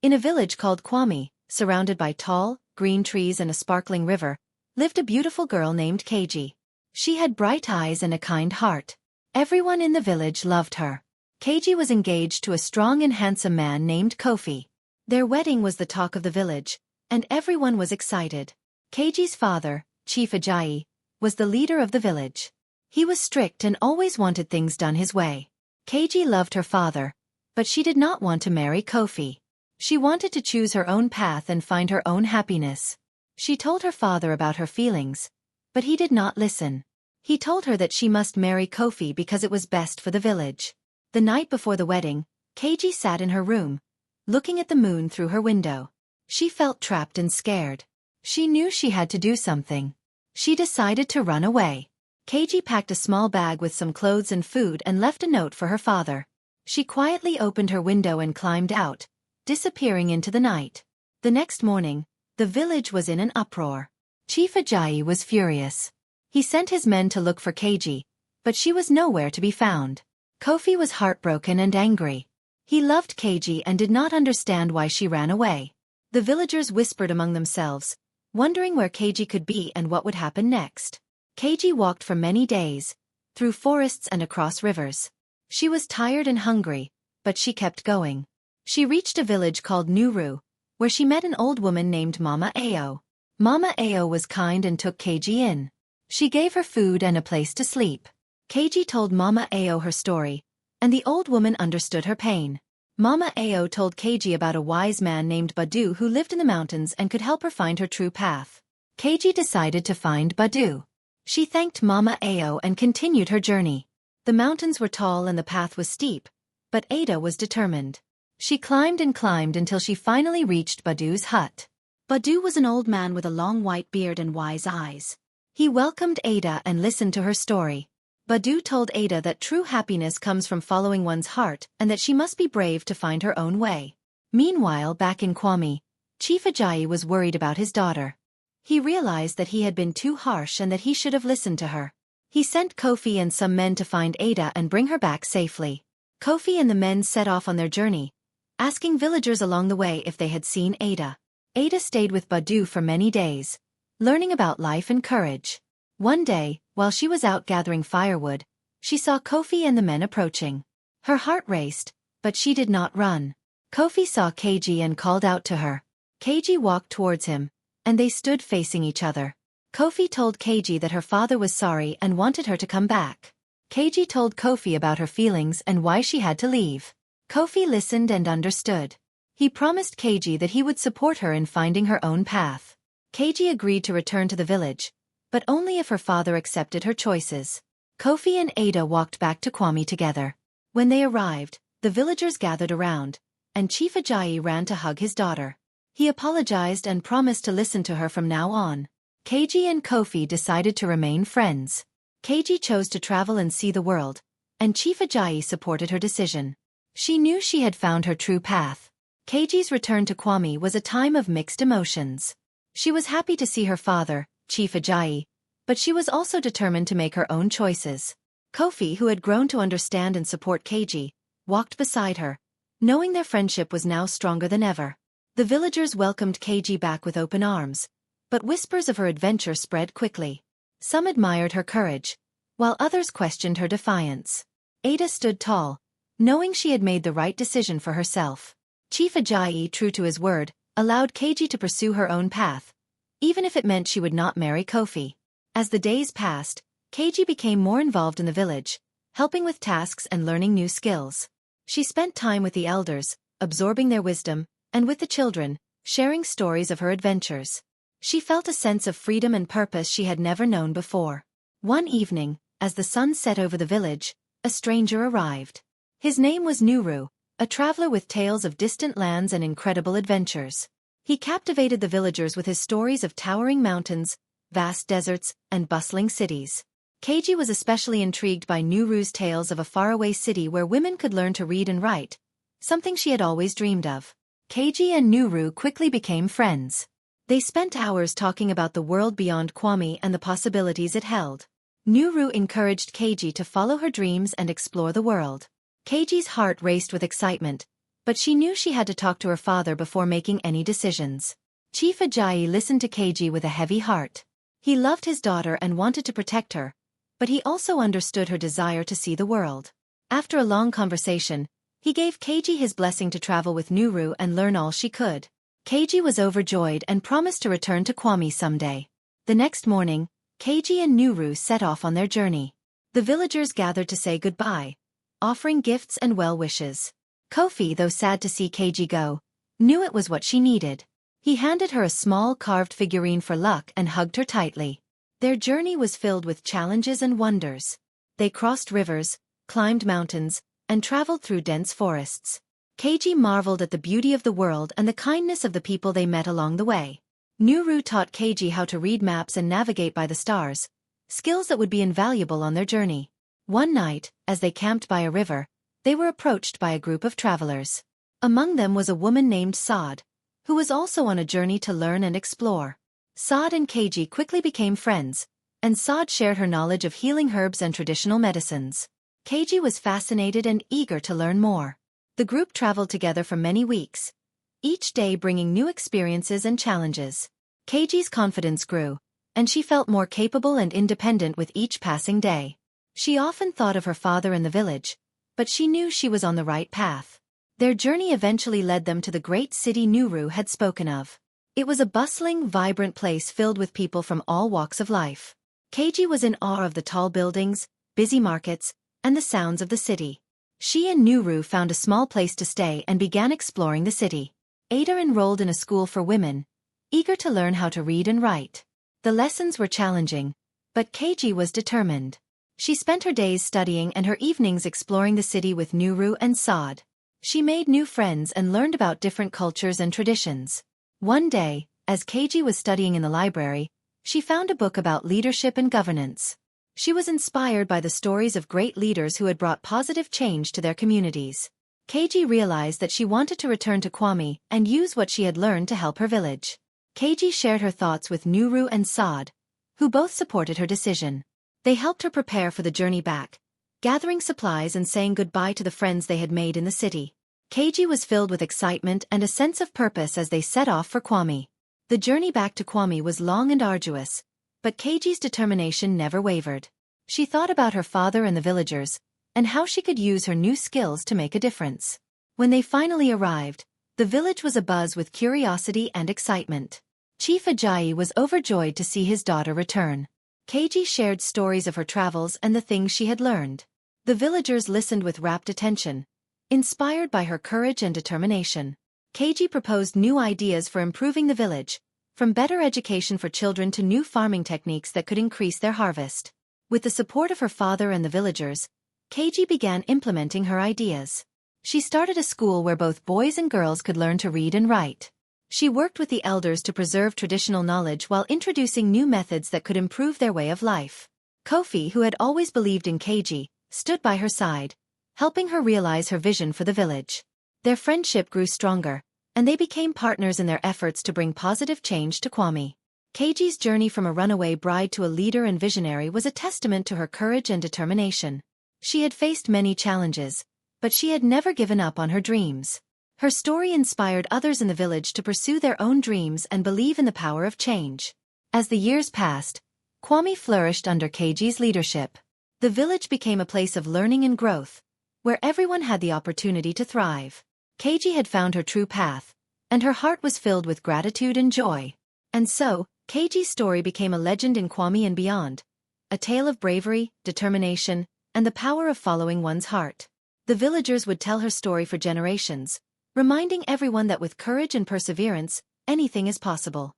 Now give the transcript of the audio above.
In a village called Kwame, surrounded by tall, green trees and a sparkling river, lived a beautiful girl named Keiji. She had bright eyes and a kind heart. Everyone in the village loved her. Keiji was engaged to a strong and handsome man named Kofi. Their wedding was the talk of the village, and everyone was excited. Keiji's father, Chief Ajayi, was the leader of the village. He was strict and always wanted things done his way. Keiji loved her father, but she did not want to marry Kofi. She wanted to choose her own path and find her own happiness. She told her father about her feelings, but he did not listen. He told her that she must marry Kofi because it was best for the village. The night before the wedding, Keiji sat in her room, looking at the moon through her window. She felt trapped and scared. She knew she had to do something. She decided to run away. Keiji packed a small bag with some clothes and food and left a note for her father. She quietly opened her window and climbed out, disappearing into the night. The next morning, the village was in an uproar. Chief Ajayi was furious. He sent his men to look for Keiji, but she was nowhere to be found. Kofi was heartbroken and angry. He loved Keiji and did not understand why she ran away. The villagers whispered among themselves, wondering where Keiji could be and what would happen next. Keiji walked for many days, through forests and across rivers. She was tired and hungry, but she kept going. She reached a village called Nuru, where she met an old woman named Mama Ao. Mama Ao was kind and took Keiji in. She gave her food and a place to sleep. Keiji told Mama Ao her story, and the old woman understood her pain. Mama Ao told Keiji about a wise man named Badu who lived in the mountains and could help her find her true path. Keiji decided to find Badu. She thanked Mama Ao and continued her journey. The mountains were tall and the path was steep, but Ada was determined. She climbed and climbed until she finally reached Badu's hut. Badu was an old man with a long white beard and wise eyes. He welcomed Ada and listened to her story. Badu told Ada that true happiness comes from following one's heart and that she must be brave to find her own way. Meanwhile, back in Kwame, Chief Ajayi was worried about his daughter. He realized that he had been too harsh and that he should have listened to her. He sent Kofi and some men to find Ada and bring her back safely. Kofi and the men set off on their journey, asking villagers along the way if they had seen Ada. Ada stayed with Badu for many days, learning about life and courage. One day, while she was out gathering firewood, she saw Kofi and the men approaching. Her heart raced, but she did not run. Kofi saw Keiji and called out to her. Keiji walked towards him, and they stood facing each other. Kofi told Keiji that her father was sorry and wanted her to come back. Keiji told Kofi about her feelings and why she had to leave. Kofi listened and understood. He promised Keiji that he would support her in finding her own path. Keiji agreed to return to the village, but only if her father accepted her choices. Kofi and Ada walked back to Kwame together. When they arrived, the villagers gathered around, and Chief Ajayi ran to hug his daughter. He apologized and promised to listen to her from now on. Keiji and Kofi decided to remain friends. Keiji chose to travel and see the world, and Chief Ajayi supported her decision. She knew she had found her true path. Keiji's return to Kwame was a time of mixed emotions. She was happy to see her father, Chief Ajayi, but she was also determined to make her own choices. Kofi, who had grown to understand and support Keiji, walked beside her, knowing their friendship was now stronger than ever. The villagers welcomed Keiji back with open arms, but whispers of her adventure spread quickly. Some admired her courage, while others questioned her defiance. Ada stood tall, knowing she had made the right decision for herself. Chief Ajayi, true to his word, allowed Keiji to pursue her own path, even if it meant she would not marry Kofi. As the days passed, Keiji became more involved in the village, helping with tasks and learning new skills. She spent time with the elders, absorbing their wisdom, and with the children, sharing stories of her adventures. She felt a sense of freedom and purpose she had never known before. One evening, as the sun set over the village, a stranger arrived. His name was Nuru, a traveler with tales of distant lands and incredible adventures. He captivated the villagers with his stories of towering mountains, vast deserts, and bustling cities. Keiji was especially intrigued by Nuru's tales of a faraway city where women could learn to read and write, something she had always dreamed of. Keiji and Nuru quickly became friends. They spent hours talking about the world beyond Kwame and the possibilities it held. Nuru encouraged Keiji to follow her dreams and explore the world. Keiji's heart raced with excitement, But she knew she had to talk to her father before making any decisions. Chief Ajayi listened to Keiji with a heavy heart. He loved his daughter and wanted to protect her, but he also understood her desire to see the world. After a long conversation, he gave Keiji his blessing to travel with Nuru and learn all she could. Keiji was overjoyed and promised to return to Kwame someday. The next morning, Keiji and Nuru set off on their journey. The villagers gathered to say goodbye, offering gifts and well wishes. Kofi, though sad to see Keiji go, knew it was what she needed. He handed her a small carved figurine for luck and hugged her tightly. Their journey was filled with challenges and wonders. They crossed rivers, climbed mountains, and traveled through dense forests. Keiji marveled at the beauty of the world and the kindness of the people they met along the way. Nuru taught Keiji how to read maps and navigate by the stars, skills that would be invaluable on their journey. One night, as they camped by a river, they were approached by a group of travelers. Among them was a woman named Saad, who was also on a journey to learn and explore. Saad and Keiji quickly became friends, and Saad shared her knowledge of healing herbs and traditional medicines. Keiji was fascinated and eager to learn more. The group traveled together for many weeks, each day bringing new experiences and challenges. Keiji's confidence grew, and she felt more capable and independent with each passing day. She often thought of her father and the village, but she knew she was on the right path. Their journey eventually led them to the great city Nuru had spoken of. It was a bustling, vibrant place filled with people from all walks of life. Keiji was in awe of the tall buildings, busy markets, and the sounds of the city. She and Nuru found a small place to stay and began exploring the city. Ada enrolled in a school for women, eager to learn how to read and write. The lessons were challenging, but Keiji was determined. She spent her days studying and her evenings exploring the city with Nuru and Saad. She made new friends and learned about different cultures and traditions. One day, as Keiji was studying in the library, she found a book about leadership and governance. She was inspired by the stories of great leaders who had brought positive change to their communities. Keiji realized that she wanted to return to Kwame and use what she had learned to help her village. Keiji shared her thoughts with Nuru and Saad, who both supported her decision. They helped her prepare for the journey back, gathering supplies and saying goodbye to the friends they had made in the city. Keiji was filled with excitement and a sense of purpose as they set off for Kwame. The journey back to Kwame was long and arduous, but Keiji's determination never wavered. She thought about her father and the villagers, and how she could use her new skills to make a difference. When they finally arrived, the village was abuzz with curiosity and excitement. Chief Ajayi was overjoyed to see his daughter return. Keiji shared stories of her travels and the things she had learned. The villagers listened with rapt attention, inspired by her courage and determination. Keiji proposed new ideas for improving the village, from better education for children to new farming techniques that could increase their harvest. With the support of her father and the villagers, Keiji began implementing her ideas. She started a school where both boys and girls could learn to read and write. She worked with the elders to preserve traditional knowledge while introducing new methods that could improve their way of life. Kofi, who had always believed in Keiji, stood by her side, helping her realize her vision for the village. Their friendship grew stronger, and they became partners in their efforts to bring positive change to Kwame. Keiji's journey from a runaway bride to a leader and visionary was a testament to her courage and determination. She had faced many challenges, but she had never given up on her dreams. Her story inspired others in the village to pursue their own dreams and believe in the power of change. As the years passed, Kwame flourished under Keiji's leadership. The village became a place of learning and growth, where everyone had the opportunity to thrive. Keiji had found her true path, and her heart was filled with gratitude and joy. And so, Keiji's story became a legend in Kwame and beyond, a tale of bravery, determination, and the power of following one's heart. The villagers would tell her story for generations, reminding everyone that with courage and perseverance, anything is possible.